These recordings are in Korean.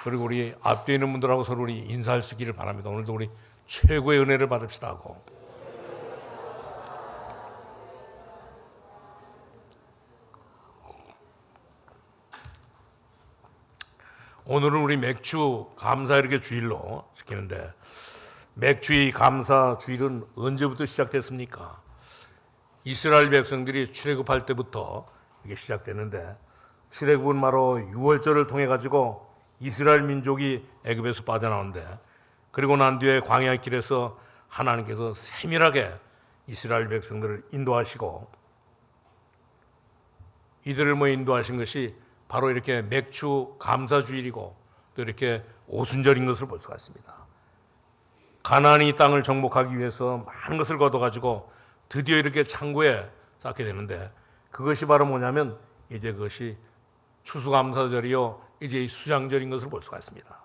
그리고 우리 앞뒤에 있는 분들하고 서로 우리 인사할 수 있기를 바랍니다. 오늘도 우리 최고의 은혜를 받읍시다 하고. 오늘은 우리 맥주 감사 이렇게 주일로 지키는데, 맥주의 감사 주일은 언제부터 시작됐습니까? 이스라엘 백성들이 출애굽할 때부터 이게 시작됐는데, 출애굽은 바로 6월절을 통해 가지고 이스라엘 민족이 애굽에서 빠져나오는데, 그리고 난 뒤에 광야의 길에서 하나님께서 세밀하게 이스라엘 백성들을 인도하시고, 이들을 인도하신 것이 바로 이렇게 맥주 감사 주일이고 또 이렇게 오순절인 것을 볼 수가 있습니다. 가나안이 땅을 정복하기 위해서 많은 것을 거둬가지고 드디어 이렇게 창고에 쌓게 되는데, 그것이 바로 뭐냐면 이제 그것이 추수감사절이요, 이제 수장절인 것을 볼 수가 있습니다.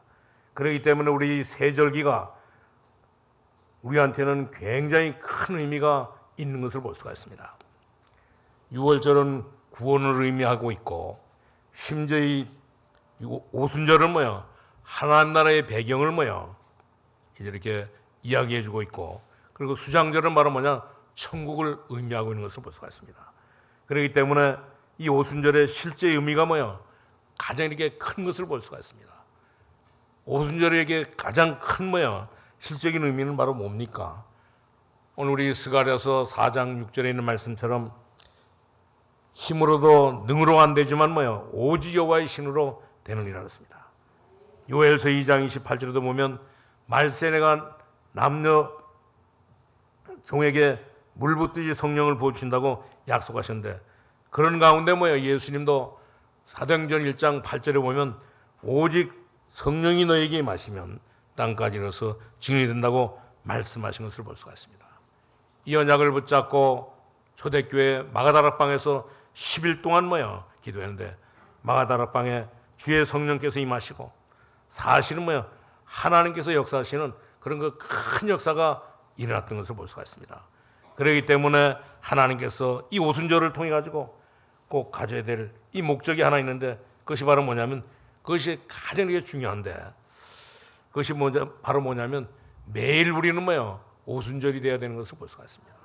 그렇기 때문에 우리 세절기가 우리한테는 굉장히 큰 의미가 있는 것을 볼 수가 있습니다. 6월절은 구원을 의미하고 있고, 심지어 이 오순절은 하나님 나라의 배경을 이제 이렇게 이야기해주고 있고, 그리고 수장절은 바로 천국을 의미하고 있는 것을 볼 수가 있습니다. 그렇기 때문에 이 오순절의 실제 의미가 가장 이렇게 큰 것을 볼 수가 있습니다. 오순절에게 가장 큰 실적인 의미는 바로 뭡니까? 오늘 우리 스가랴서 4장 6절에 있는 말씀처럼 힘으로도 능으로 안 되지만 오직 여호와의 신으로 되느니라 그랬습니다. 요엘서 2장 28절에도 보면 말세네가 남녀 종에게 물 붓듯이 성령을 부어주신다고 약속하셨는데, 그런 가운데 예수님도 사도행전 1장 8절에 보면 오직 성령이 너에게 임하시면 땅까지 이르러서 증인이 된다고 말씀하신 것을 볼 수가 있습니다. 이 언약을 붙잡고 초대교회 마가다락방에서 10일 동안 기도했는데, 마가다락방에 주의 성령께서 임하시고 사실은 하나님께서 역사하시는 그런 큰 역사가 일어났던 것을 볼 수가 있습니다. 그렇기 때문에 하나님께서 이 오순절을 통해 가지고 꼭 가져야 될 이 목적이 하나 있는데, 그것이 바로 뭐냐면, 그것이 가장 중요한데, 그것이 바로 뭐냐면 매일 우리는 오순절이 되어야 되는 것을 볼 수가 있습니다.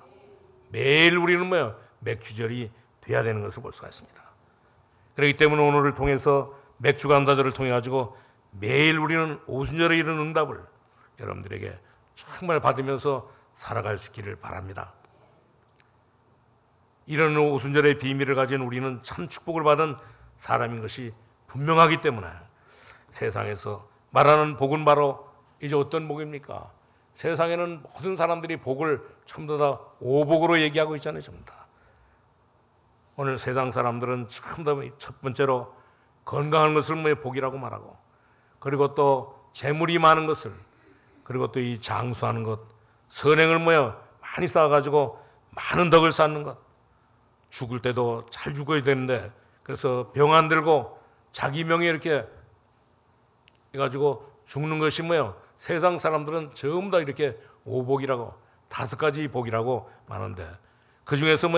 매일 우리는 맥주절이 돼야 되는 것을 볼 수가 있습니다. 그렇기 때문에 오늘을 통해서 맥주 감사절을 통해 가지고 매일 우리는 오순절에 이런 응답을 여러분들에게 정말 받으면서 살아갈 수 있기를 바랍니다. 이런 오순절의 비밀을 가진 우리는 참 축복을 받은 사람인 것이 분명하기 때문에, 세상에서 말하는 복은 바로 이제 어떤 복입니까? 세상에는 모든 사람들이 복을 전부 다 오복으로 얘기하고 있잖아요. 전부 다. 오늘 세상 사람들은 전부 다 첫 번째로 건강한 것을 복이라고 말하고, 그리고 또 재물이 많은 것을, 그리고 또 이 장수하는 것, 선행을 많이 쌓아가지고 많은 덕을 쌓는 것, 죽을 때도 잘 죽어야 되는데 그래서 병 안 들고 자기 명예 이렇게 해가지고 죽는 것이 세상 사람들은 전부 다 이렇게 오복이라고 5가지 복이라고 말하는데, 그 중에서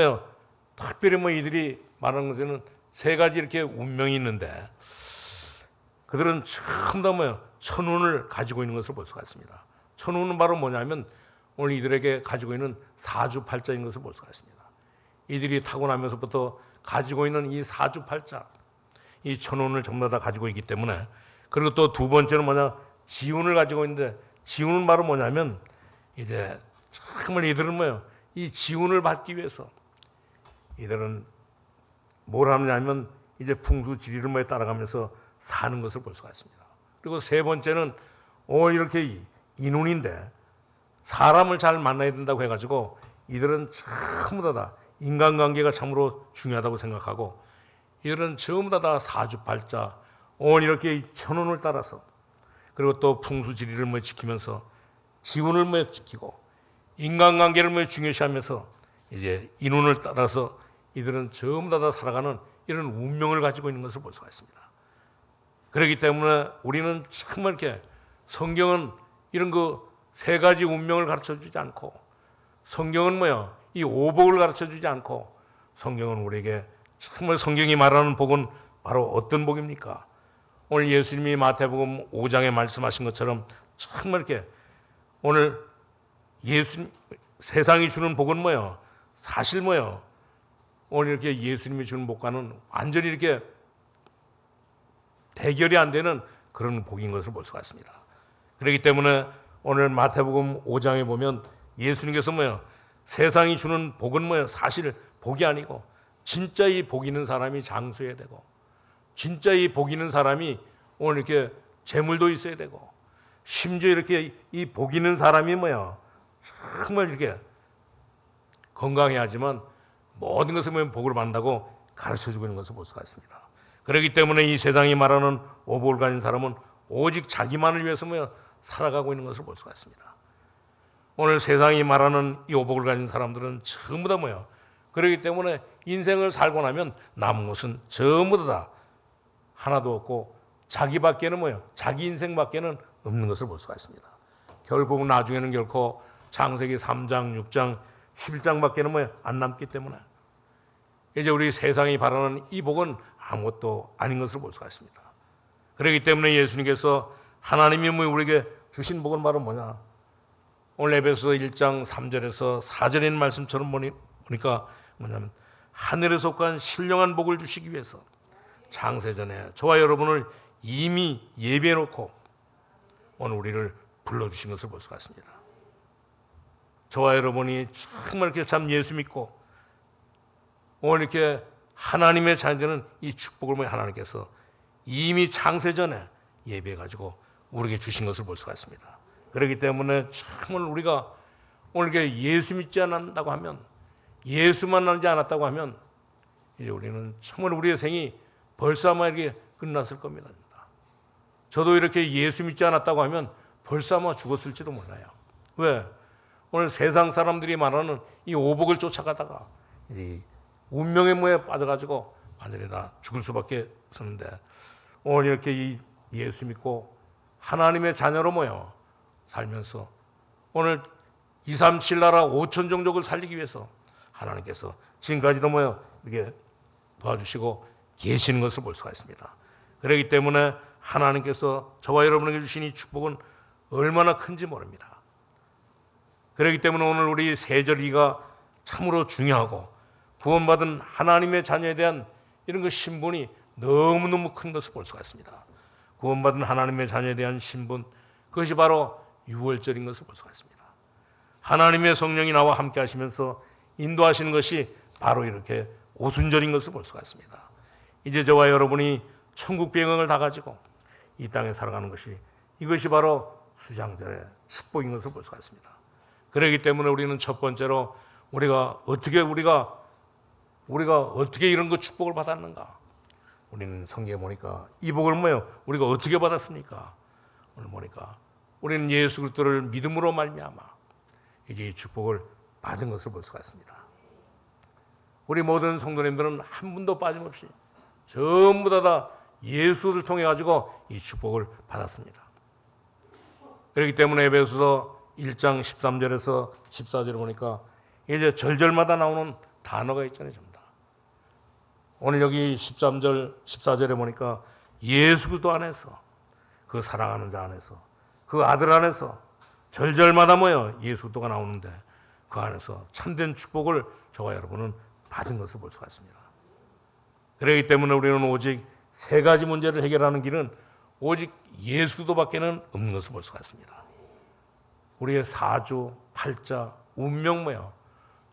특별히 이들이 말하는 것에는 3가지 이렇게 운명이 있는데, 그들은 전부 다 천운을 가지고 있는 것을 볼 수가 있습니다. 천운은 바로 뭐냐면 오늘 이들에게 가지고 있는 사주팔자인 것을 볼 수가 있습니다. 이들이 타고나면서부터 가지고 있는 이 사주팔자, 이 천운을 전부 다 가지고 있기 때문에, 그리고 또 두 번째는 지운을 가지고 있는데, 지운은 바로 뭐냐면 이제 정말 이들은 이 지운을 받기 위해서 이들은 뭘 하느냐면 이제 풍수지리를 따라가면서 사는 것을 볼 수가 있습니다. 그리고 세 번째는 이렇게 인운인데, 사람을 잘 만나야 된다고 해가지고 이들은 전부 다 인간관계가 참으로 중요하다고 생각하고, 이들은 전부 다 사주팔자 이렇게 천운을 따라서, 그리고 또 풍수지리를 지키면서 지운을 지키고 인간관계를 중요시하면서 이제 인운을 따라서 이들은 전부 다 살아가는 이런 운명을 가지고 있는 것을 볼 수가 있습니다. 그렇기 때문에 우리는 정말 이렇게 성경은 이런 3가지 운명을 가르쳐 주지 않고, 성경은 이 오복을 가르쳐 주지 않고, 성경은 우리에게 정말 성경이 말하는 복은 바로 어떤 복입니까? 오늘 예수님이 마태복음 5장에 말씀하신 것처럼 정말 이렇게 오늘 세상이 주는 복은 뭐예요? 사실 뭐예요? 오늘 이렇게 예수님이 주는 복과는 완전히 이렇게 대결이 안 되는 그런 복인 것을 볼 수가 있습니다. 그렇기 때문에 오늘 마태복음 5장에 보면 예수님께서 뭐예요? 세상이 주는 복은 뭐예요? 사실 복이 아니고 진짜 이 복 있는 사람이 장수해야 되고 진짜 이 복 있는 사람이 오늘 이렇게 재물도 있어야 되고 심지어 이렇게 이 복 있는 사람이 뭐예요? 정말 이렇게 건강해야지만 모든 것을 보면 복을 받는다고 가르쳐주고 있는 것을 볼 수가 있습니다. 그렇기 때문에 이 세상이 말하는 오복을 가진 사람은 오직 자기만을 위해서 뭐예요? 살아가고 있는 것을 볼 수가 있습니다. 오늘 세상이 말하는 이 오복을 가진 사람들은 전부 다 뭐예요? 그렇기 때문에 인생을 살고 나면 남은 것은 전부 다 하나도 없고 자기밖에는 뭐예요? 자기 인생밖에는 없는 것을 볼 수가 있습니다. 결국 나중에는 결코 창세기 3장, 6장, 11장밖에는 뭐예요? 안 남기 때문에 이제 우리 세상이 바라는 이 복은 아무것도 아닌 것을 볼 수가 있습니다. 그렇기 때문에 예수님께서 하나님이 우리에게 주신 복은 바로 뭐냐? 오늘 에베소서 1장 3절에서 4절에 있는 말씀처럼 보니까 뭐냐면 하늘에 속한 신령한 복을 주시기 위해서 창세전에 저와 여러분을 이미 예비해 놓고 오늘 우리를 불러주신 것을 볼 수가 있습니다. 저와 여러분이 정말 이렇게 참 예수 믿고 오늘 이렇게 하나님의 자녀는 이 축복을 하나님께서 이미 창세전에 예비해 가지고 우리에게 주신 것을 볼 수가 있습니다. 그렇기 때문에 정말 우리가 오늘 이렇게 예수 믿지 않는다고 하면 예수만 알지 않았다고 하면 이제 우리는 정말 우리의 생이 벌써 아마 이렇게 끝났을 겁니다. 저도 이렇게 예수 믿지 않았다고 하면 벌써 아마 죽었을지도 몰라요. 왜? 오늘 세상 사람들이 말하는 이 오복을 쫓아가다가 이 운명의 모에 빠져가지고 완전히 다 죽을 수밖에 없었는데 오늘 이렇게 이 예수 믿고 하나님의 자녀로 모여 살면서 오늘 237 나라 5천 종족을 살리기 위해서 하나님께서 지금까지도 모여 이렇게 도와주시고 계시는 것을 볼 수가 있습니다. 그렇기 때문에 하나님께서 저와 여러분에게 주신 이 축복은 얼마나 큰지 모릅니다. 그렇기 때문에 오늘 우리 세절기가 참으로 중요하고 구원받은 하나님의 자녀에 대한 이런 그 신분이 너무너무 큰 것을 볼 수가 있습니다. 구원받은 하나님의 자녀에 대한 신분, 그것이 바로 유월절인 것을 볼 수가 있습니다. 하나님의 성령이 나와 함께 하시면서 인도하시는 것이 바로 이렇게 오순절인 것을 볼 수가 있습니다. 이제 저와 여러분이 천국 배경을 다 가지고 이 땅에 살아가는 것이 이것이 바로 수장절의 축복인 것을 볼 수가 있습니다. 그렇기 때문에 우리는 첫 번째로 우리가 어떻게 이런 그 축복을 받았는가? 우리는 성경에 보니까 이 복을 뭐예요? 우리가 어떻게 받았습니까? 오늘 보니까 우리는 예수 그리스도를 믿음으로 말미암아 이제 이 축복을 받은 것을 볼 수가 있습니다. 우리 모든 성도님들은 한 분도 빠짐없이 전부 다 예수를 통해 가지고 이 축복을 받았습니다. 그렇기 때문에 에베소서 1장 13절에서 14절을 보니까 이제 절절마다 나오는 단어가 있잖아요. 전부 다. 오늘 여기 13절, 14절에 보니까 예수 그리스도 안에서 그 사랑하는 자 안에서 그 아들 안에서 절절마다 뭐예요? 예수 그리스도가 나오는데 그 안에서 참된 축복을 저와 여러분은 받은 것을 볼 수가 있습니다. 그렇기 때문에 우리는 오직 세 가지 문제를 해결하는 길은 오직 예수 그리스도밖에는 없는 것을 볼 수가 있습니다. 우리의 사주, 팔자, 운명 뭐예요?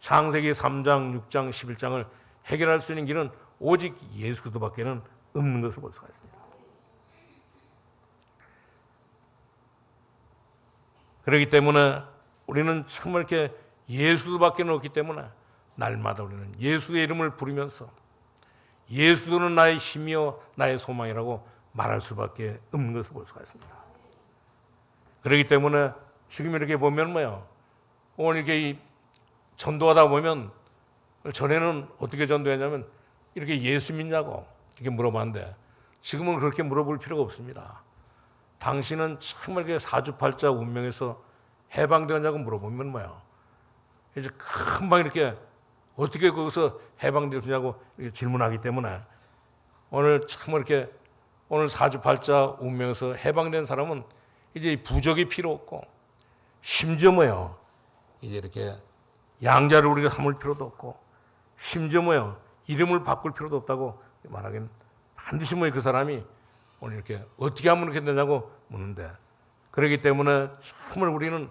창세기 3장, 6장, 11장을 해결할 수 있는 길은 오직 예수 그리스도밖에는 없는 것을 볼 수가 있습니다. 그렇기 때문에 우리는 정말 이렇게 예수 그리스도밖에는 없기 때문에 날마다 우리는 예수의 이름을 부르면서 예수는 나의 힘이요 나의 소망이라고 말할 수밖에 없는 것을 볼 수가 있습니다. 그렇기 때문에 지금 이렇게 보면 뭐예요? 오늘 이렇게 전도하다 보면 전에는 어떻게 전도했냐면 이렇게 예수 믿냐고 이렇게 물어봤는데 지금은 그렇게 물어볼 필요가 없습니다. 당신은 정말 이렇게 사주팔자 운명에서 해방되었냐고 물어보면 뭐예요? 이제 금방 이렇게 어떻게 거기서 해방되었냐고 이렇게 질문하기 때문에 오늘 정말 이렇게 오늘 사주팔자 운명에서 해방된 사람은 이제 부적이 필요 없고, 심지어 뭐요, 이제 이렇게 양자를 우리가 삼을 필요도 없고, 심지어 뭐요, 이름을 바꿀 필요도 없다고 말하기는, 반드시 뭐 그 사람이 오늘 이렇게 어떻게 하면 이렇게 되냐고 묻는데, 그렇기 때문에 정말 우리는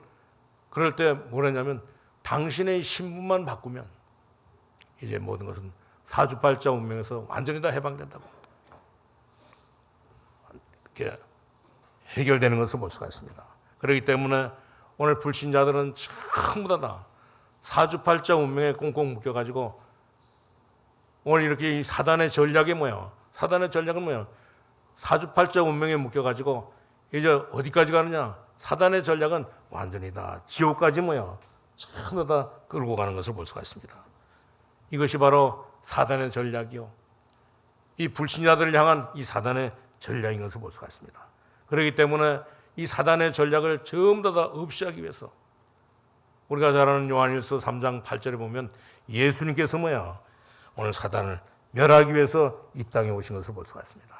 그럴 때 뭐랬냐면, 당신의 신분만 바꾸면 이제 모든 것은 사주팔자 운명에서 완전히 다 해방된다고, 이렇게 해결되는 것을 볼 수가 있습니다. 그렇기 때문에 오늘 불신자들은 전부 다 사주팔자 운명에 꽁꽁 묶여가지고, 오늘 이렇게 이 사단의 전략이 뭐야? 사단의 전략은 뭐야? 사주팔자 운명에 묶여가지고 이제 어디까지 가느냐? 사단의 전략은 완전히 다 지옥까지 뭐야? 전부 다 끌고 가는 것을 볼 수가 있습니다. 이것이 바로 사단의 전략이요, 이 불신자들을 향한 이 사단의 전략인 것을 볼 수가 있습니다. 그렇기 때문에 이 사단의 전략을 전부 다 없이하기 위해서, 우리가 잘 아는 요한일서 3장 8절에 보면 예수님께서 뭐야? 오늘 사단을 멸하기 위해서 이 땅에 오신 것을 볼 수가 있습니다.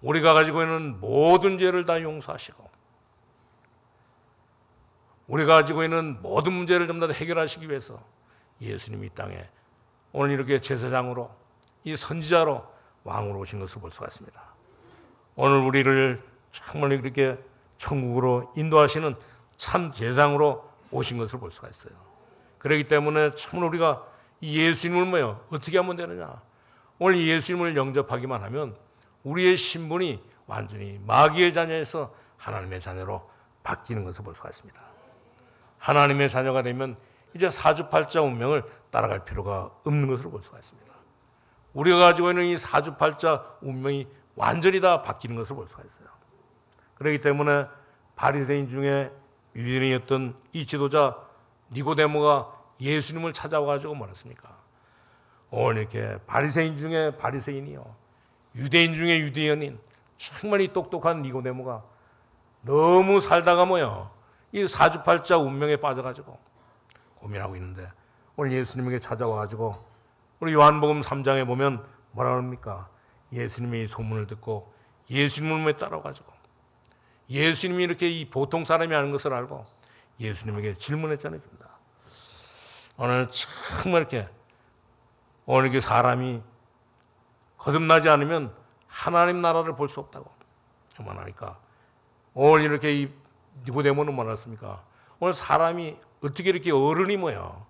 우리가 가지고 있는 모든 죄를 다 용서하시고, 우리가 가지고 있는 모든 문제를 전부 다 해결하시기 위해서 예수님이 이 땅에 오늘 이렇게 제사장으로, 이 선지자로, 왕으로 오신 것을 볼 수가 있습니다. 오늘 우리를 정말 이렇게 천국으로 인도하시는 참 제사장으로 오신 것을 볼 수가 있어요. 그렇기 때문에 참 우리가 이 예수님을 뭐요? 어떻게 하면 되느냐? 오늘 예수님을 영접하기만 하면 우리의 신분이 완전히 마귀의 자녀에서 하나님의 자녀로 바뀌는 것을 볼 수가 있습니다. 하나님의 자녀가 되면 이제 사주팔자 운명을 따라갈 필요가 없는 것을 볼 수가 있습니다. 우리가 가지고 있는 이 사주팔자 운명이 완전히 다 바뀌는 것을 볼 수가 있어요. 그렇기 때문에 바리새인 중에 유대인이었던 이 지도자 니고데모가 예수님을 찾아와가지고 뭐랬습니까? 오늘 이렇게 바리새인 중에 바리새인이요, 유대인 중에 유대인인 정말 이 똑똑한 니고데모가 너무 살다가 뭐요, 이 사주팔자 운명에 빠져가지고 고민하고 있는데, 오늘 예수님에게 찾아와가지고 우리 요한복음 3장에 보면 뭐라 합니까? 예수님의 소문을 듣고 예수님을 따라가지고, 예수님이 이렇게 이 보통 사람이 아닌 것을 알고 예수님에게 질문했잖아요. 오늘 정말 이렇게 오늘 이렇게 사람이 거듭나지 않으면 하나님 나라를 볼 수 없다고 그만하니까, 오늘 이렇게 이 니고데모는 뭐랬습니까? 오늘 사람이 어떻게 이렇게 어른이 뭐야?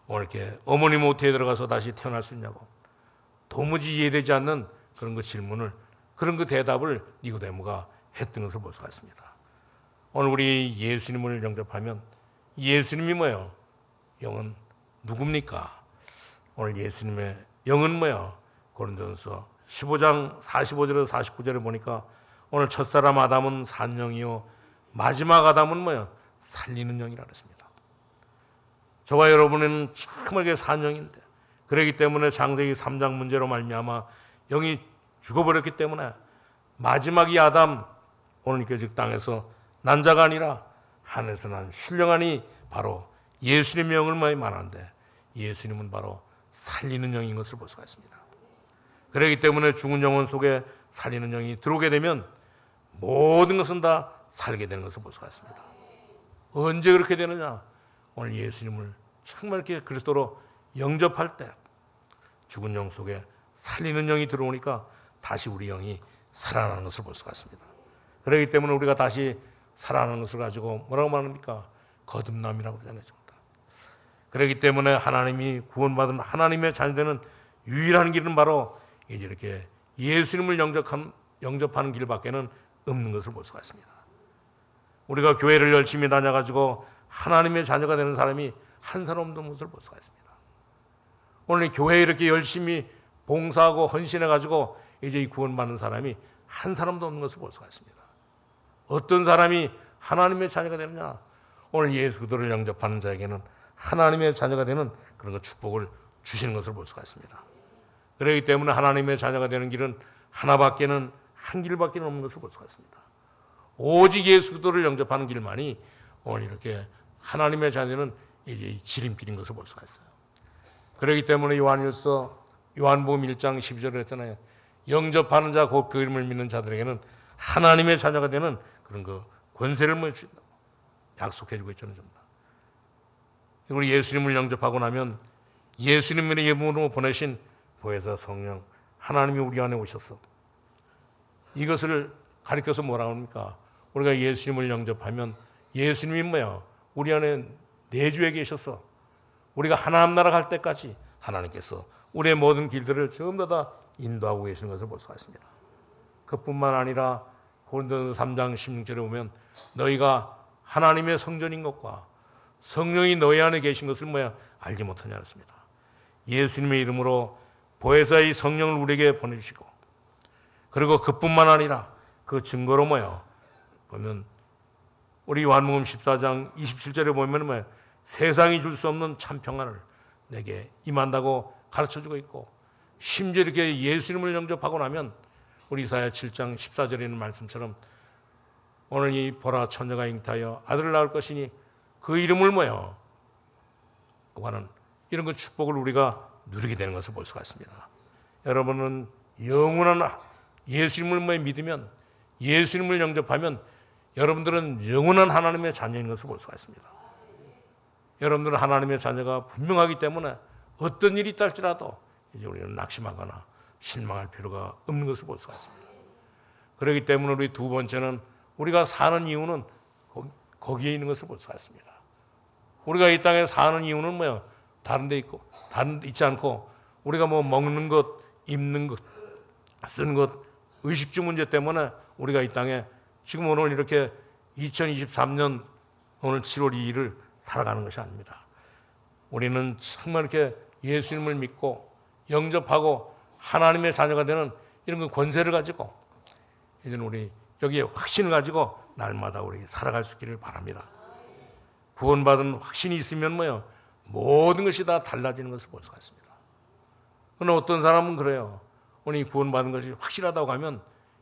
오늘 이렇게 어머니 모태에 들어가서 다시 태어날 수 있냐고 도무지 이해되지 않는 그런 그 질문을, 그런 그 대답을 니고데모가 했던 것을 볼 수가 있습니다. 오늘 우리 예수님을 영접하면 예수님이 뭐예요? 영은 누굽니까? 오늘 예수님의 영은 뭐예요? 고린도전서 15장 45절에서 49절에 보니까 오늘 첫사람 아담은 산영이요 마지막 아담은 뭐예요? 살리는 영이라 그랬습니다. 저와 여러분은 정말 산영인데, 그렇기 때문에 창세기 3장 문제로 말미암아 영이 죽어버렸기 때문에 마지막이 아담, 오늘 이렇게 즉 땅에서 난 자가 아니라 하늘에서 난 신령하니 바로 예수님의 영을 많이 말하는데, 예수님은 바로 살리는 영인 것을 볼 수가 있습니다. 그렇기 때문에 죽은 영혼 속에 살리는 영이 들어오게 되면 모든 것은 다 살게 되는 것을 볼 수가 있습니다. 언제 그렇게 되느냐? 오늘 예수님을 정말 이렇게 그리스도로 영접할 때 죽은 영 속에 살리는 영이 들어오니까 다시 우리 영이 살아나는 것을 볼 수가 있습니다. 그렇기 때문에 우리가 다시 살아나는 것을 가지고 뭐라고 말합니까? 거듭남이라고 하잖아요. 그렇기 때문에 하나님이 구원받은 하나님의 자녀되는 유일한 길은 바로 이제 이렇게 예수님을 영접하는 길밖에는 없는 것을 볼 수가 있습니다. 우리가 교회를 열심히 다녀가지고 하나님의 자녀가 되는 사람이 한 사람 없는 것을 볼 수가 있습니다. 오늘 교회에 이렇게 열심히 봉사하고 헌신해가지고 이제 이 구원받는 사람이 한 사람도 없는 것을 볼 수가 있습니다. 어떤 사람이 하나님의 자녀가 되느냐? 오늘 예수 그리스도를 영접하는 자에게는 하나님의 자녀가 되는 그런 축복을 주시는 것을 볼 수가 있습니다. 그렇기 때문에 하나님의 자녀가 되는 길은 하나밖에는, 한 길밖에 없는 것을 볼 수가 있습니다. 오직 예수 그리스도를 영접하는 길만이 오늘 이렇게 하나님의 자녀는 이제 지름길인 것을 볼 수가 있어요. 그렇기 때문에 요한복음 1장 12절에 했잖아요. 영접하는 자, 곧 그 이름을 믿는 자들에게는 하나님의 자녀가 되는 그런 그 권세를 주신다. 약속해주고 있잖아요. 우리 예수님을 영접하고 나면 예수님의 이름으로 보내신 보혜사 성령 하나님이 우리 안에 오셔서 이것을 가리켜서 뭐라고 합니까? 우리가 예수님을 영접하면 예수님이 우리 안에 내주에 계셔서 우리가 하나님 나라 갈 때까지 하나님께서 우리의 모든 길들을 전부 다 인도하고 계시는 것을 볼 수가 있습니다. 그뿐만 아니라 고린도서 3장 16절에 보면 너희가 하나님의 성전인 것과 성령이 너희 안에 계신 것을 알지 못하냐 했습니다. 예수님의 이름으로 보혜사의 성령을 우리에게 보내주시고 그리고 그뿐만 아니라 그 증거로 보면 우리 요한복음 14장 27절에 보면 세상이 줄 수 없는 참 평안을 내게 임한다고 가르쳐주고 있고 심지어 이렇게 예수님을 영접하고 나면 우리 이사야 7장 14절에 있는 말씀처럼 오늘 이 보라 처녀가 잉타하여 아들을 낳을 것이니 그 이름을 하는 이런 그 축복을 우리가 누리게 되는 것을 볼 수가 있습니다. 여러분은 영원한 예수님을 믿으면 예수님을 영접하면 여러분들은 영원한 하나님의 자녀인 것을 볼 수가 있습니다. 여러분들은 하나님의 자녀가 분명하기 때문에 어떤 일이 있다 할지라도 이제 우리는 낙심하거나 실망할 필요가 없는 것을 볼 수가 있습니다. 그렇기 때문에 우리 두 번째는 우리가 사는 이유는 거기에 있는 것을 볼 수가 있습니다. 우리가 이 땅에 사는 이유는 다른 데 있고 다른 데 있지 않고 우리가 먹는 것, 입는 것, 쓰는 것, 의식주 문제 때문에 우리가 이 땅에 지금 오늘 이렇게 2023년 오늘 7월 2일을 살아가는 것이 아닙니다. 우리는 정말 이렇게 예수님을 믿고 영접하고 하나님의 자녀가 되는 이런 그 권세를 가지고 이제는 우리 여기에 확신을 가지고 날마다 우리 살아갈 수 있기를 바랍니다. 구원받은 확신이 있으면 모든 것이 다 달라지는 것을 볼 수가 있습니다. 그러나 어떤 사람은 그래요. 오늘 구원받은 것이 확실하다고 하면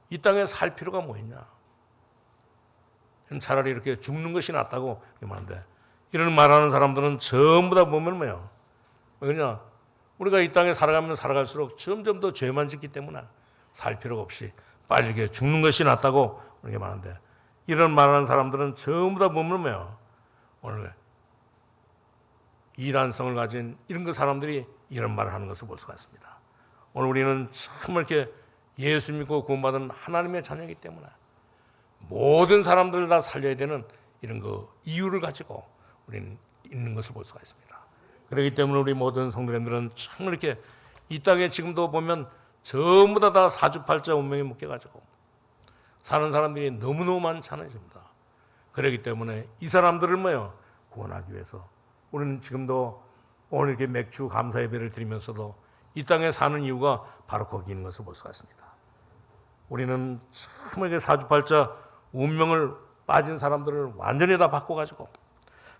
이 땅에 살 필요가 뭐 있냐. 차라리 이렇게 죽는 것이 낫다고 말하는데 이런 말하는 사람들은 전부 다 보면 왜냐? 우리가 이 땅에 살아가면 살아갈수록 점점 더 죄만 짓기 때문에 살 필요가 없이 빨리 이렇게 죽는 것이 낫다고 이렇게 말하는데 이런 말하는 사람들은 전부 다 보면 오늘 이란성을 가진 이런 그 사람들이 이런 말을 하는 것을 볼 수가 있습니다. 오늘 우리는 정말 이렇게 예수 믿고 구원받은 하나님의 자녀이기 때문에 모든 사람들 다 살려야 되는 이런 그 이유를 가지고 우리는 있는 것을 볼 수가 있습니다. 그렇기 때문에 우리 모든 성도님들은 정말 이렇게 이 땅에 지금도 보면 전부 다 사주팔자 운명에 묶여가지고 사는 사람들이 너무너무 많잖아요. 그렇기 때문에 이 사람들을 구원하기 위해서 우리는 지금도 오늘 이렇게 맥주 감사 예배를 드리면서도 이 땅에 사는 이유가 바로 거기 있는 것을 볼 수가 있습니다. 우리는 정말 사주팔자 운명을 빠진 사람들을 완전히 다 바꿔가지고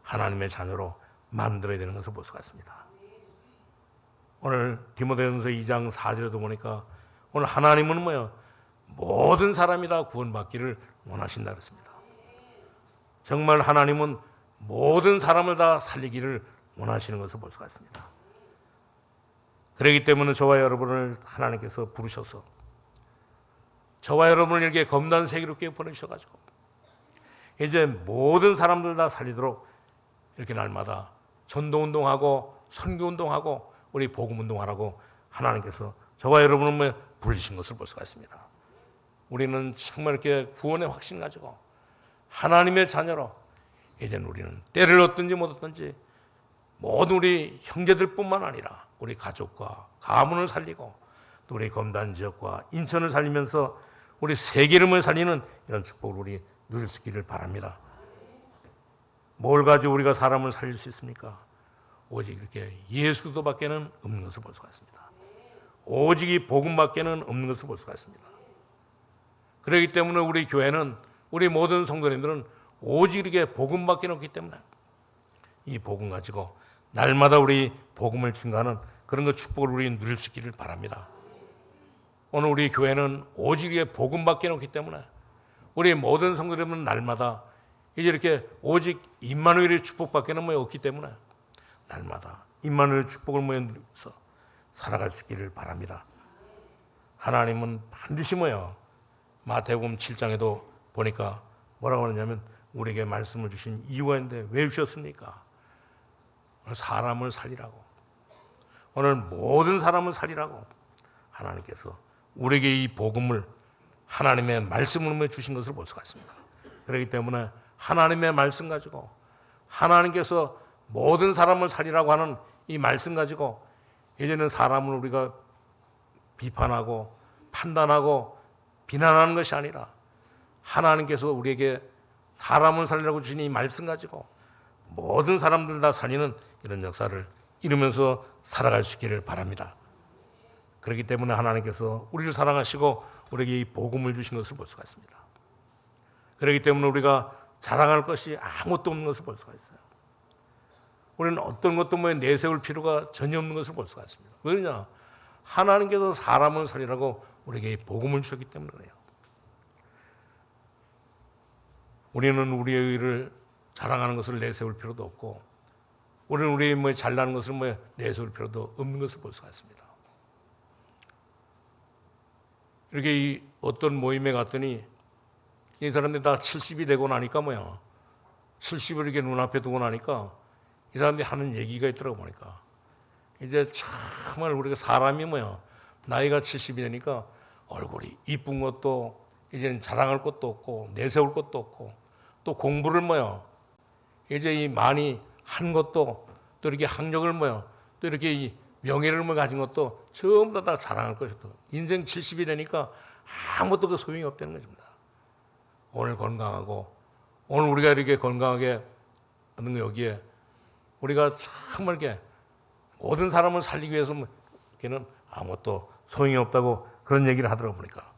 하나님의 자녀로 만들어야 되는 것을 볼 수가 있습니다. 오늘 디모데전서 2장 4절에도 보니까 오늘 하나님은 모든 사람이 다 구원받기를 원하신다 그랬습니다. 정말 하나님은 모든 사람을 다 살리기를 원하시는 것을 볼 수가 있습니다. 그렇기 때문에 저와 여러분을 하나님께서 부르셔서 저와 여러분을 이렇게 검단 세계롭게 보내주셔가지고 이제 모든 사람들 다 살리도록 이렇게 날마다 전도운동하고 선교운동하고 우리 복음운동하라고 하나님께서 저와 여러분을 부르신 것을 볼 수가 있습니다. 우리는 정말 이렇게 구원의 확신 가지고 하나님의 자녀로 이제는 우리는 때를 얻든지 못 얻든지 모든 우리 형제들뿐만 아니라 우리 가족과 가문을 살리고 또 우리 검단 지역과 인천을 살리면서 우리 세계를 살리는 이런 축복을 우리 누릴 수 있기를 바랍니다. 뭘 가지고 우리가 사람을 살릴 수 있습니까? 오직 이렇게 예수 그리스도밖에는 없는 것을 볼 수가 있습니다. 오직 이 복음밖에는 없는 것을 볼 수가 있습니다. 그렇기 때문에 우리 교회는 우리 모든 성도님들은 오직 이렇게 복음밖에 없기 때문에 이 복음 가지고 날마다 우리 복음을 증가하는 그런 그 축복을 우리 누릴 수 있기를 바랍니다. 오늘 우리 교회는 오직 이게 복음밖에 없기 때문에 우리 모든 성도님은 날마다 이제 이렇게 오직 임마누엘의 축복밖에는 없기 때문에 날마다 임마누엘의 축복을 누리면서 살아갈 수 있기를 바랍니다. 하나님은 반드시 뭐요? 마태복음 7장에도 보니까 뭐라고 하느냐면 우리에게 말씀을 주신 이유가 있는데 왜 주셨습니까? 사람을 살리라고. 오늘 모든 사람을 살리라고 하나님께서 우리에게 이 복음을 하나님의 말씀으로 주신 것을 볼 수가 있습니다. 그렇기 때문에 하나님의 말씀 가지고 하나님께서 모든 사람을 살리라고 하는 이 말씀 가지고 이제는 사람을 우리가 비판하고 판단하고 비난하는 것이 아니라 하나님께서 우리에게 사람을 살리라고 주신 이 말씀 가지고 모든 사람들 다 살리는 이런 역사를 이루면서 살아갈 수 있기를 바랍니다. 그렇기 때문에 하나님께서 우리를 사랑하시고 우리에게 이 복음을 주신 것을 볼 수가 있습니다. 그렇기 때문에 우리가 자랑할 것이 아무것도 없는 것을 볼 수가 있어요. 우리는 어떤 것도 내세울 필요가 전혀 없는 것을 볼 수가 있습니다. 왜냐? 하나님께서 사람을 살리라고 우리에게 이 복음을 주셨기 때문에 그래요. 우리는 우리의 의를 자랑하는 것을 내세울 필요도 없고 우리는 우리의 잘나는 것을 내세울 필요도 없는 것을 볼 수가 있습니다. 이렇게 이 어떤 모임에 갔더니 이 사람들이 다 70이 되고 나니까 70을 이렇게 눈앞에 두고 나니까 이 사람들이 하는 얘기가 있더라고 보니까 이제 정말 우리가 사람이 나이가 70이 되니까 얼굴이 이쁜 것도 이제는 자랑할 것도 없고 내세울 것도 없고 또 공부를 이제 이 많이 한 것도 또 이렇게 학력을 또 이렇게 이 명예를 가진 것도 전부 다 자랑할 것이다. 인생 70이 되니까 아무것도 소용이 없다는 것입니다. 오늘 건강하고 오늘 우리가 이렇게 건강하게 하는 여기에 우리가 정말 이렇게 모든 사람을 살리기 위해서 이렇게는 아무것도 소용이 없다고 그런 얘기를 하더라고 보니까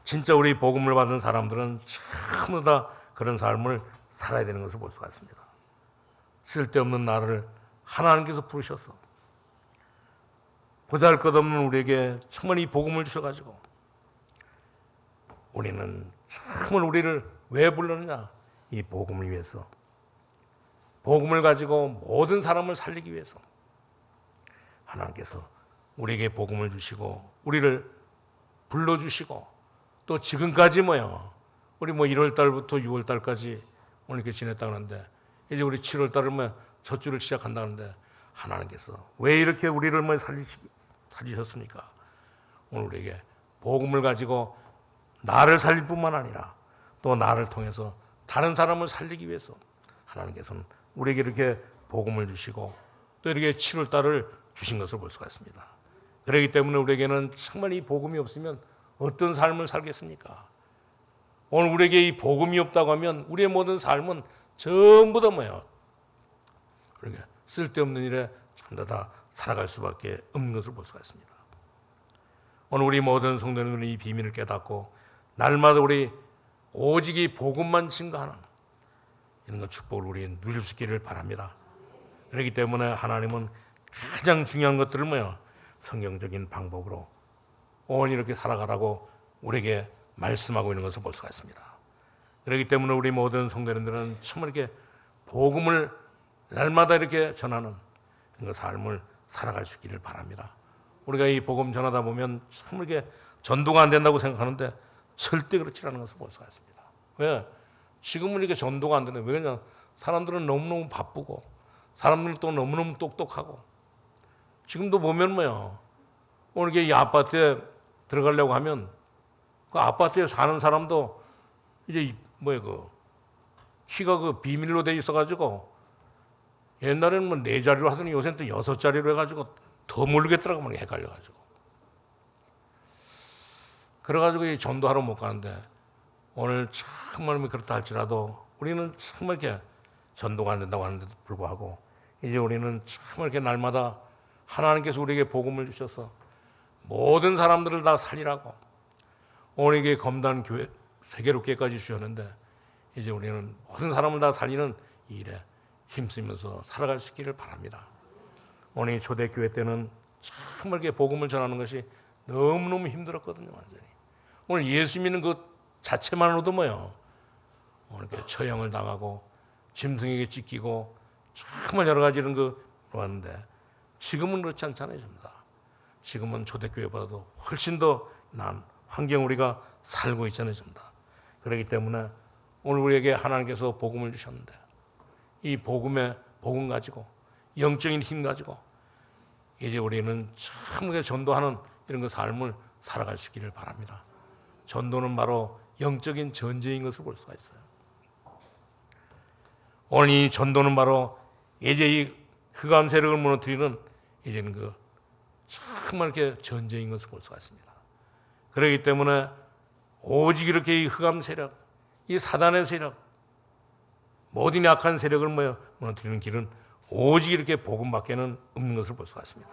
진짜 우리 복음을 받은 사람들은 전부 다 그런 삶을 살아야 되는 것을 볼 수가 있습니다. 쓸데없는 나를 하나님께서 부르셔서 보잘것없는 우리에게 정말 이 복음을 주셔가지고 우리는 정말 우리를 왜 불렀느냐? 이 복음을 위해서 복음을 가지고 모든 사람을 살리기 위해서 하나님께서 우리에게 복음을 주시고 우리를 불러주시고 또 지금까지 우리 1월 달부터 6월 달까지 오늘 이렇게 지냈다 그러는데 이제 우리 7월 달을 첫 주를 시작한다 그러는데 하나님께서 왜 이렇게 우리를 살리셨습니까? 오늘 우리에게 복음을 가지고 나를 살릴 뿐만 아니라 또 나를 통해서 다른 사람을 살리기 위해서 하나님께서는 우리에게 이렇게 복음을 주시고 또 이렇게 7월 달을 주신 것을 볼 수가 있습니다. 그렇기 때문에 우리에게는 정말 이 복음이 없으면 어떤 삶을 살겠습니까? 오늘 우리에게 이 복음이 없다고 하면 우리의 모든 삶은 전부 다 그러니까 쓸데없는 일에 전부 다 살아갈 수밖에 없는 것을 볼 수가 있습니다. 오늘 우리 모든 성도님들은 이 비밀을 깨닫고 날마다 우리 오직 이 복음만 증거하는 이런 것 축복을 우리 누릴 수 있기를 바랍니다. 그렇기 때문에 하나님은 가장 중요한 것들을 성경적인 방법으로 온 이렇게 살아가라고 우리에게 말씀하고 있는 것을 볼 수가 있습니다. 그렇기 때문에 우리 모든 성도님들은 정말 이렇게 복음을 날마다 이렇게 전하는 그 삶을 살아갈 수 있기를 바랍니다. 우리가 이 복음 전하다 보면 정말 이렇게 전도가 안 된다고 생각하는데 절대 그렇지 않은 것을 볼 수가 있습니다. 왜? 지금은 이렇게 전도가 안 되는 왜 그냥 사람들은 너무너무 바쁘고 사람들은 또 너무너무 똑똑하고 지금도 보면 오늘 이렇게 이 아파트에 들어가려고 하면 그 아파트에 사는 사람도 이제 키가 비밀로 돼 있어가지고 옛날에는 4자리로 하더니 요새는 또 6자리로 해가지고 더 모르겠더라고 헷갈려가지고 그래가지고 이 전도하러 못 가는데 오늘 정말 그렇다 할지라도 우리는 정말 이렇게 전도가 안 된다고 하는데도 불구하고 이제 우리는 정말 이렇게 날마다 하나님께서 우리에게 복음을 주셔서 모든 사람들을 다 살리라고 오늘 이게 검단 교회 세계롭게까지 주셨는데 이제 우리는 모든 사람을 다 살리는 이 일에 힘쓰면서 살아갈 수 있기를 바랍니다. 오늘 이 초대교회 때는 정말 이렇게 복음을 전하는 것이 너무너무 힘들었거든요. 완전히 오늘 예수 믿는 그 자체만으로도 오늘 이렇게 처형을 당하고 짐승에게 찢기고 정말 여러 가지 이런 거 왔는데 지금은 그렇지 않잖아요. 전부 다. 지금은 초대교회보다도 훨씬 더 난 환경 우리가 살고 있잖아요, 전부 다. 그렇기 때문에 오늘 우리에게 하나님께서 복음을 주셨는데 이 복음 가지고 영적인 힘 가지고 이제 우리는 참 전도하는 이런 그 삶을 살아갈 수 있기를 바랍니다. 전도는 바로 영적인 전쟁인 것을 볼 수가 있어요. 오늘 이 전도는 바로 이제 이 흑암 세력을 무너뜨리는 이제는 그 정말 이렇게 전쟁인 것을 볼 수가 있습니다. 그렇기 때문에 오직 이렇게 이 흑암 세력, 이 사단의 세력, 모든 약한 세력을 무너뜨리는 길은 오직 이렇게 복음밖에는 없는 것을 볼 수가 있습니다.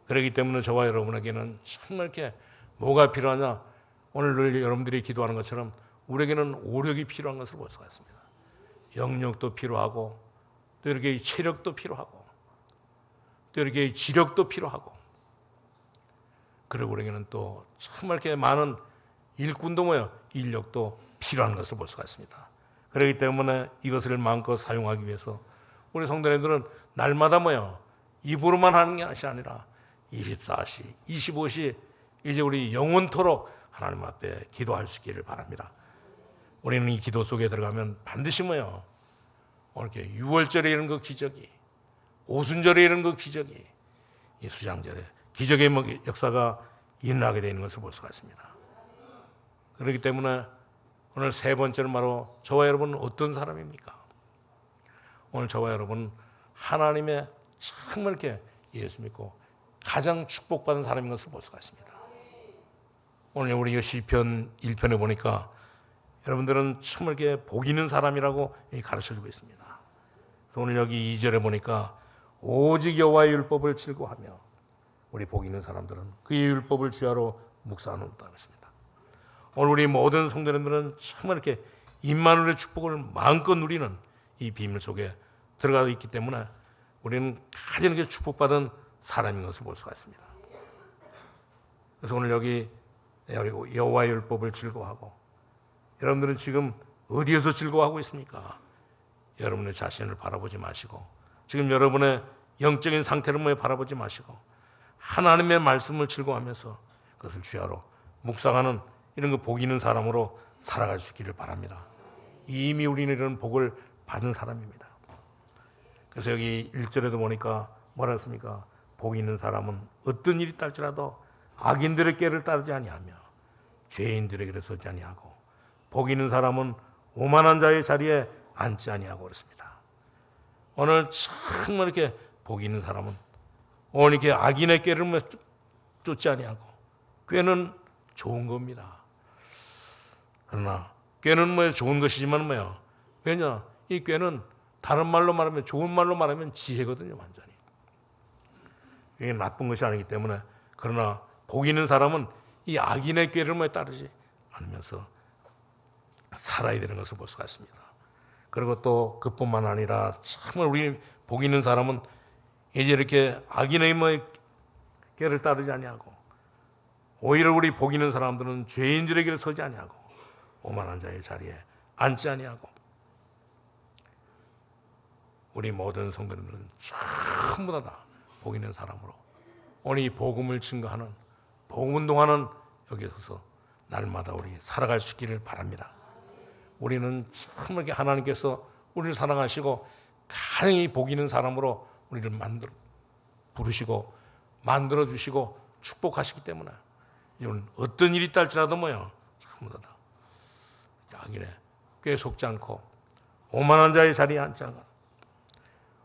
그렇기 때문에 저와 여러분에게는 정말 이렇게 뭐가 필요하냐? 오늘 여러분들이 기도하는 것처럼 우리에게는 오력이 필요한 것을 볼 수가 있습니다. 영력도 필요하고 또 이렇게 체력도 필요하고 또 이렇게 지력도 필요하고 그리고 우리에게는 또 정말 이렇게 많은 일꾼도 인력도 필요한 것을 볼 수가 있습니다. 그렇기 때문에 이것을 마음껏 사용하기 위해서 우리 성도님들은 날마다 입으로만 하는 것이 아니라 24시, 25시 이제 우리 영원토록 하나님 앞에 기도할 수 있기를 바랍니다. 우리는 이 기도 속에 들어가면 반드시 이렇게 6월절에 이런 그 기적이, 오순절에 이런 그 기적이, 이 수장절에 기적의 역사가 일어나게 되는 것을 볼 수가 있습니다. 그렇기 때문에 오늘 세 번째는 바로 저와 여러분은 어떤 사람입니까? 오늘 저와 여러분은 하나님의 정말 이렇게 예수 믿고 가장 축복받은 사람인 것을 볼 수가 있습니다. 오늘 우리 시편 1편에 보니까 여러분들은 정말 이렇게 복 있는 사람이라고 가르쳐주고 있습니다. 그래서 오늘 여기 2절에 보니까 오직 여호와의 율법을 즐거워하며 우리 복 있는 사람들은 그의 율법을 주야로 묵상하는다 그랬습니다. 오늘 우리 모든 성도님들은 정말 이렇게 임마누엘의 축복을 마음껏 누리는 이 비밀 속에 들어가 있기 때문에 우리는 가장 이렇게 축복받은 사람인 것을 볼 수가 있습니다. 그래서 오늘 여기 여호와의 율법을 즐거워하고 여러분들은 지금 어디에서 즐거워하고 있습니까? 여러분의 자신을 바라보지 마시고 지금 여러분의 영적인 상태를 바라보지 마시고 하나님의 말씀을 즐거워하면서 그것을 주야로 묵상하는 이런 그 복 있는 사람으로 살아갈 수 있기를 바랍니다. 이미 우리는 이런 복을 받은 사람입니다. 그래서 여기 1절에도 보니까 뭐라 했습니까? 복 있는 사람은 어떤 일이 딸지라도 악인들의 꾀를 따르지 아니하며 죄인들의 길에 서지 아니하고 복 있는 사람은 오만한 자의 자리에 앉지 아니하고 그렇습니다. 오늘 정말 이렇게 복 있는 사람은 오늘 이렇게 악인의 꾀를 쫓지 아니하고 꾀는 좋은 겁니다. 그러나 꾀는 좋은 것이지만 왜냐 이 꾀는 다른 말로 말하면 좋은 말로 말하면 지혜거든요. 완전히 이게 나쁜 것이 아니기 때문에 그러나 복 있는 사람은 이 악인의 꾀를 따르지 않으면서 살아야 되는 것을 볼 수가 있습니다. 그리고 또 그뿐만 아니라 정말 우리 복 있는 사람은 이제 이렇게 악인의 꾀를 따르지 아니하고 오히려 우리 복 있는 사람들은 죄인들의 길에 서지 아니하고 오만한 자의 자리에 앉지 아니하고 우리 모든 성도님들은 전부 다 복 있는 사람으로 오늘 이 복음을 증거하는 복음 운동하는 여기에 서서 날마다 우리 살아갈 수 있기를 바랍니다. 우리는 정말 하나님께서 우리를 사랑하시고 가장 이 복 있는 사람으로 우리를 부르시고 만들어 주시고 축복하시기 때문에 이건 어떤 일이 있달지라도 전부 다 악인의 꾀에 속지 않고 오만한 자의 자리에 앉지 않고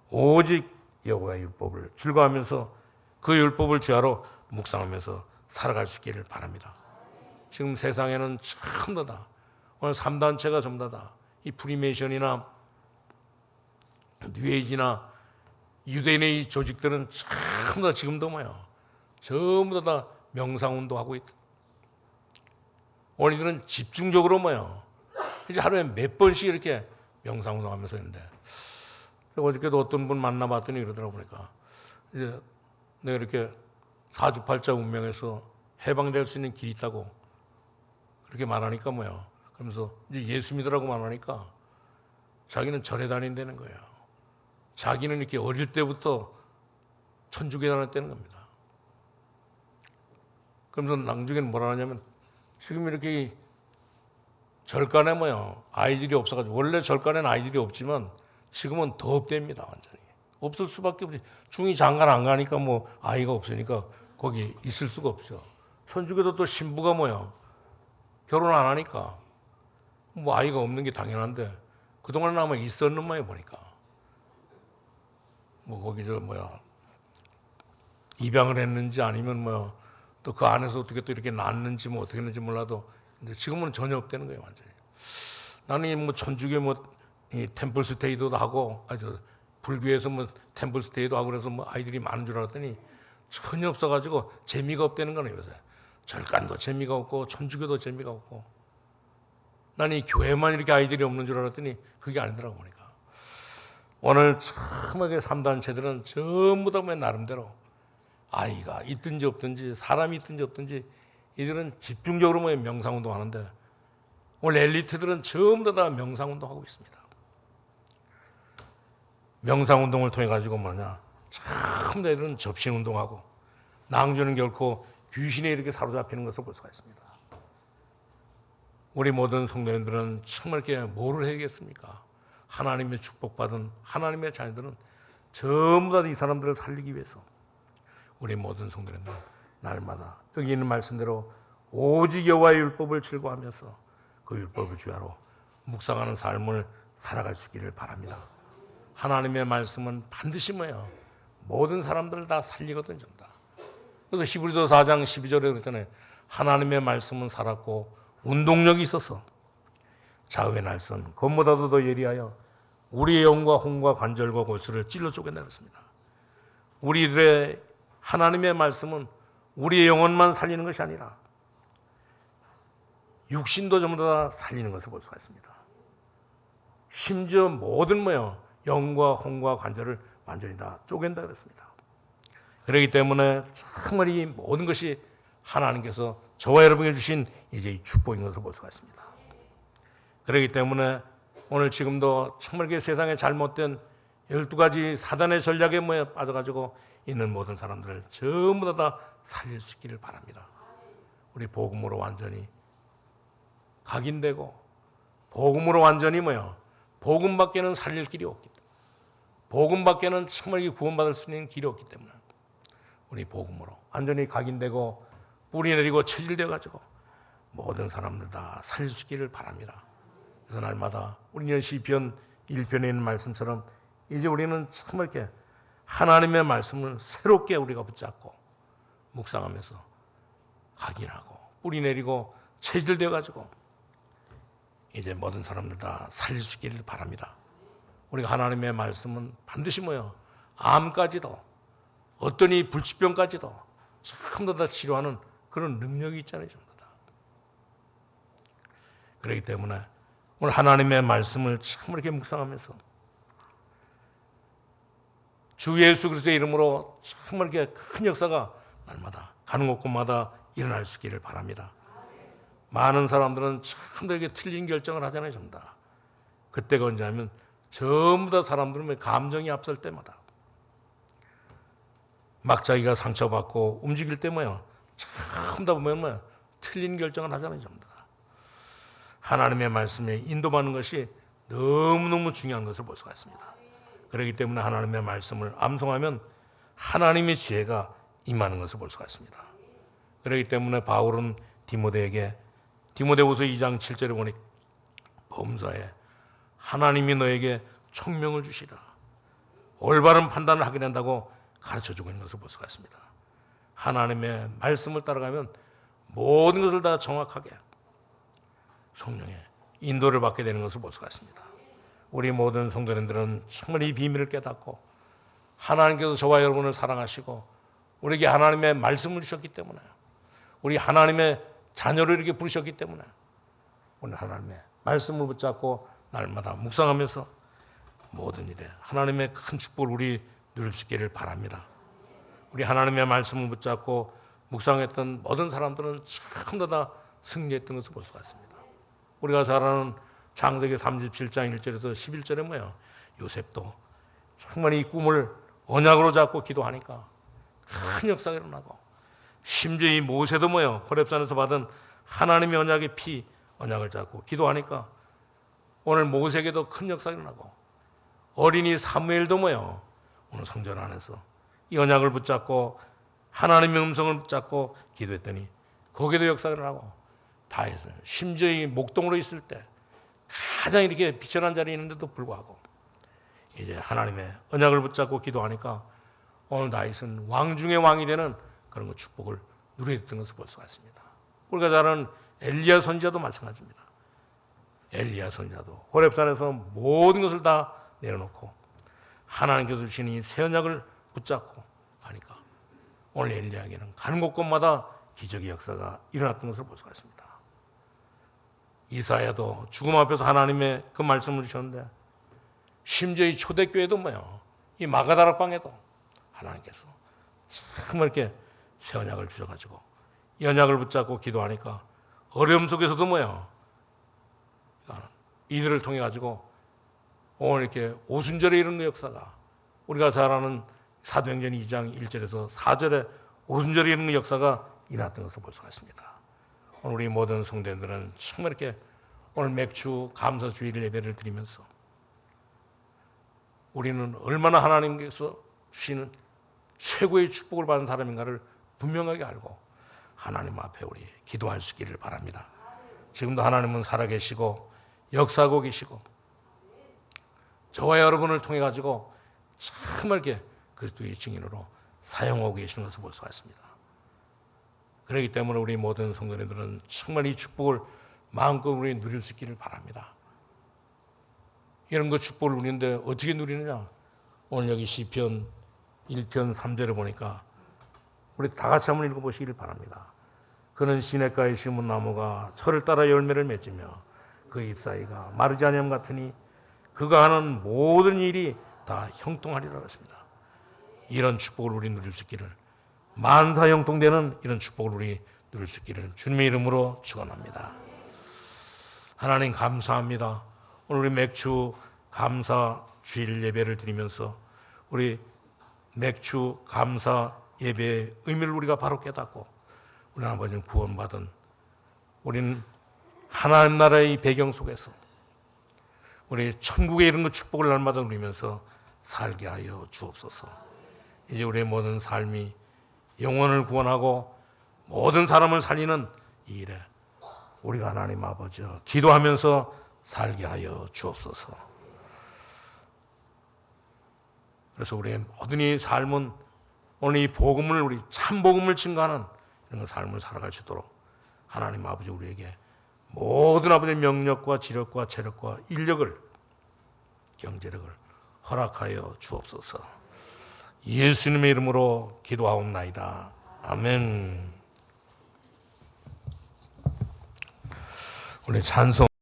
오직 여호와의 율법을 즐거워하면서 그 율법을 주야로 묵상하면서 살아갈 수 있기를 바랍니다. 지금 세상에는 전부 다 오늘 3단체가 전부 다 이 프리메이션이나 뉴에이지나 유대인의 이 조직들은 전부 다 지금도 전부 다 명상운동하고 있다. 오늘 이들은 집중적으로 이제 하루에 몇 번씩 이렇게 명상운동하면서 있는데 어저께도 어떤 분 만나봤더니 그러더라고 보니까 이제 내가 이렇게 사주팔자 운명에서 해방될 수 있는 길이 있다고 그렇게 말하니까 그러면서 이제 예수 믿으라고 말하니까 자기는 절에 다닌다는 거예요. 자기는 이렇게 어릴 때부터 천주교 다녔다는 겁니다. 그러면서 나중에는 뭐라 하냐면 지금 이렇게 절간에 아이들이 없어가지고 원래 절간에는 아이들이 없지만 지금은 더 없답니다. 완전히 없을 수밖에 없지. 중이 장가를 안 가니까 아이가 없으니까 거기 있을 수가 없죠. 천주교도 또 신부가 결혼 안 하니까 아이가 없는 게 당연한데 그동안은 아마 있었는 모양 보니까 거기 입양을 했는지 아니면 또 그 안에서 어떻게 또 이렇게 낳았는지 어떻게 했는지 몰라도 근데 지금은 전혀 없다는 거예요. 완전히. 나는 천주교 이 템플 스테이도 하고 아주 불교에서 템플 스테이도 하고 그래서 아이들이 많은 줄 알았더니 전혀 없어가지고 재미가 없다는 거네요. 요새 절간도 재미가 없고 천주교도 재미가 없고 나는 이 교회만 이렇게 아이들이 없는 줄 알았더니 그게 아니더라고 보니까 오늘 참하게 3단체들은 전부 다 나름대로 아이가 있든지 없든지 사람이 있든지 없든지 이들은 집중적으로 명상운동 하는데 오늘 엘리트들은 전부 다 명상운동 하고 있습니다. 명상운동을 통해 가지고 참 애들은 접신운동하고 낭주는 결코 귀신에 이렇게 사로잡히는 것을 볼 수가 있습니다. 우리 모든 성도님들은 정말 이렇게 뭐를 해야겠습니까? 하나님의 축복받은 하나님의 자녀들은 전부 다 이 사람들을 살리기 위해서 우리 모든 성도님들은 날마다 여기 있는 말씀대로 오직 여호와의 율법을 즐거워하면서 그 율법을 주야로 묵상하는 삶을 살아갈 수 있기를 바랍니다. 하나님의 말씀은 반드시 모든 사람들을 다 살리거든요. 그래서 히브리서 4장 12절에 그랬잖아요. 하나님의 말씀은 살았고 운동력이 있어서 좌우의 날선 검보다도 더 예리하여 우리의 영과 혼과 관절과 골수를 찔러 쪼개내렸습니다. 우리들의 하나님의 말씀은 우리의 영혼만 살리는 것이 아니라 육신도 전부 다 살리는 것을 볼 수가 있습니다. 심지어 모든 영과 혼과 관절을 완전히 다 쪼갠다 그랬습니다. 그렇기 때문에 정말 이 모든 것이 하나님께서 저와 여러분에게 주신 이제 이 축복인 것을 볼 수가 있습니다. 그렇기 때문에 오늘 지금도 정말 세상에 잘못된 12가지 사단의 전략에 빠져가지고 있는 모든 사람들을 전부 다 살릴 수 있기를 바랍니다. 우리 복음으로 완전히 각인되고 복음으로 완전히 복음밖에는 살릴 길이 없기 때문에 복음밖에는 정말 구원받을 수 있는 길이 없기 때문에 우리 복음으로 완전히 각인되고 뿌리 내리고 체질되어 가지고 모든 사람들 다 살릴 수 있기를 바랍니다. 그래서 날마다 우리는 시편 1편에 있는 말씀처럼 이제 우리는 정말 이렇게 하나님의 말씀을 새롭게 우리가 붙잡고 묵상하면서 각인하고 뿌리 내리고 체질되어 가지고 이제 모든 사람들 다 살릴 수 있기를 바랍니다. 우리가 하나님의 말씀은 반드시 암까지도 어떤 이 불치병까지도 전부 다 치료하는 그런 능력이 있잖아요. 전부 다. 그렇기 때문에 오늘 하나님의 말씀을 참 이렇게 묵상하면서 주 예수 그리스도의 이름으로 정말 이렇게 큰 역사가 날마다 가는 곳곳마다 일어날 수 있기를 바랍니다. 많은 사람들은 참 되게 틀린 결정을 하잖아요. 전부 다. 그때가 언제냐면 전부 다 사람들은 감정이 앞설 때마다 막 자기가 상처받고 움직일 때 참 다 보면 틀린 결정을 하잖아요. 전부 다. 하나님의 말씀에 인도받는 것이 너무너무 중요한 것을 볼 수가 있습니다. 그렇기 때문에 하나님의 말씀을 암송하면 하나님의 지혜가 임하는 것을 볼 수가 있습니다. 그렇기 때문에 바울은 디모데후서 2장 7절에 보니 범사에 하나님이 너에게 총명을 주시라. 올바른 판단을 하게 된다고 가르쳐주고 있는 것을 볼 수가 있습니다. 하나님의 말씀을 따라가면 모든 것을 다 정확하게 성령의 인도를 받게 되는 것을 볼 수가 있습니다. 우리 모든 성도님들은 정말 이 비밀을 깨닫고 하나님께서 저와 여러분을 사랑하시고 우리에게 하나님의 말씀을 주셨기 때문에 우리 하나님의 자녀를 이렇게 부르셨기 때문에 오늘 하나님의 말씀을 붙잡고 날마다 묵상하면서 모든 일에 하나님의 큰 축복을 우리 누릴 수 있기를 바랍니다. 우리 하나님의 말씀을 붙잡고 묵상했던 모든 사람들은 전부 다 승리했던 것을 볼 수가 있습니다. 우리가 잘 아는 창세기 37장 1절에서 11절에 요셉도 정말 이 꿈을 언약으로 잡고 기도하니까 큰 역사가 일어나고 심지어 이 모세도 뭐요? 호렙산에서 받은 하나님의 언약의 피 언약을 잡고 기도하니까 오늘 모세에게도 큰 역사가 일어나고 어린이 사무엘도 뭐요? 오늘 성전 안에서 이 언약을 붙잡고 하나님의 음성을 붙잡고 기도했더니 거기도 역사가 일어나고 다 했어요. 심지어 이 목동으로 있을 때 가장 이렇게 비천한 자리에 있는데도 불구하고 이제 하나님의 언약을 붙잡고 기도하니까 오늘 다윗은 왕 중의 왕이 되는 그런 거 축복을 누리던 것을 볼 수가 있습니다. 우리가 잘 아는 엘리야 선지자도 마찬가지입니다. 엘리야 선지자도 호렙산에서 모든 것을 다 내려놓고 하나님께서 주시는 이 새 언약을 붙잡고 가니까 오늘 엘리야에게는 가는 곳곳마다 기적의 역사가 일어났던 것을 볼 수가 있습니다. 이사야도 죽음 앞에서 하나님의 그 말씀을 주셨는데 심지어 이 초대교회도 뭐요? 이 마가다락방에도 하나님께서 정말 이렇게 새 언약을 주셔가지고 이 언약을 붙잡고 기도하니까 어려움 속에서도 뭐요? 이들을 통해 가지고 오늘 이렇게 오순절에 이르는 역사가 우리가 잘 아는 사도행전 2장 1절에서 4절에 오순절에 이르는 역사가 일어났던 것을 볼 수가 있습니다. 오늘 우리 모든 성도들은 정말 이렇게 오늘 맥주 감사 주일 예배를 드리면서 우리는 얼마나 하나님께서 주시는 최고의 축복을 받은 사람인가를 분명하게 알고 하나님 앞에 우리 기도할 수 있기를 바랍니다. 지금도 하나님은 살아계시고 역사하고 계시고 저와 여러분을 통해 가지고 정말 이렇게 그리스도의 증인으로 사용하고 계시는 것을 볼 수가 있습니다. 그렇기 때문에 우리 모든 성도님들은 정말 이 축복을 마음껏 우리 누릴 수 있기를 바랍니다. 이런 거 축복을 누리는데 어떻게 누리느냐? 오늘 여기 시편 1편 3절에 보니까 우리 다 같이 한번 읽어보시기를 바랍니다. 그는 시냇가에 심은 나무가 철을 따라 열매를 맺으며 그 잎사이가 마르지 아니함 같으니 그가 하는 모든 일이 다 형통하리라 했습니다. 이런 축복을 우리 누릴 수 있기를 만사 형통되는 이런 축복을 우리 누릴 수 있기를 주님의 이름으로 축원합니다. 하나님 감사합니다. 오늘 우리 맥주 감사 주일 예배를 드리면서 우리 맥주 감사 예배의 의미를 우리가 바로 깨닫고 우리 아버지는 구원받은 우리는 하나님 나라의 배경 속에서 우리 천국에 이런 것 축복을 날마다 누리면서 살게 하여 주옵소서. 이제 우리의 모든 삶이 영혼을 구원하고 모든 사람을 살리는 이 일에 우리가 하나님 아버지 기도하면서 살게 하여 주옵소서. 그래서 우리의 모든 이 삶은 오늘 이 복음을 우리 참 복음을 증거하는 이런 삶을 살아갈 수 있도록 하나님 아버지 우리에게 모든 아버지의 명력과 지력과 체력과 인력을 경제력을 허락하여 주옵소서. 예수님의 이름으로 기도하옵나이다. 아멘. 우리 찬송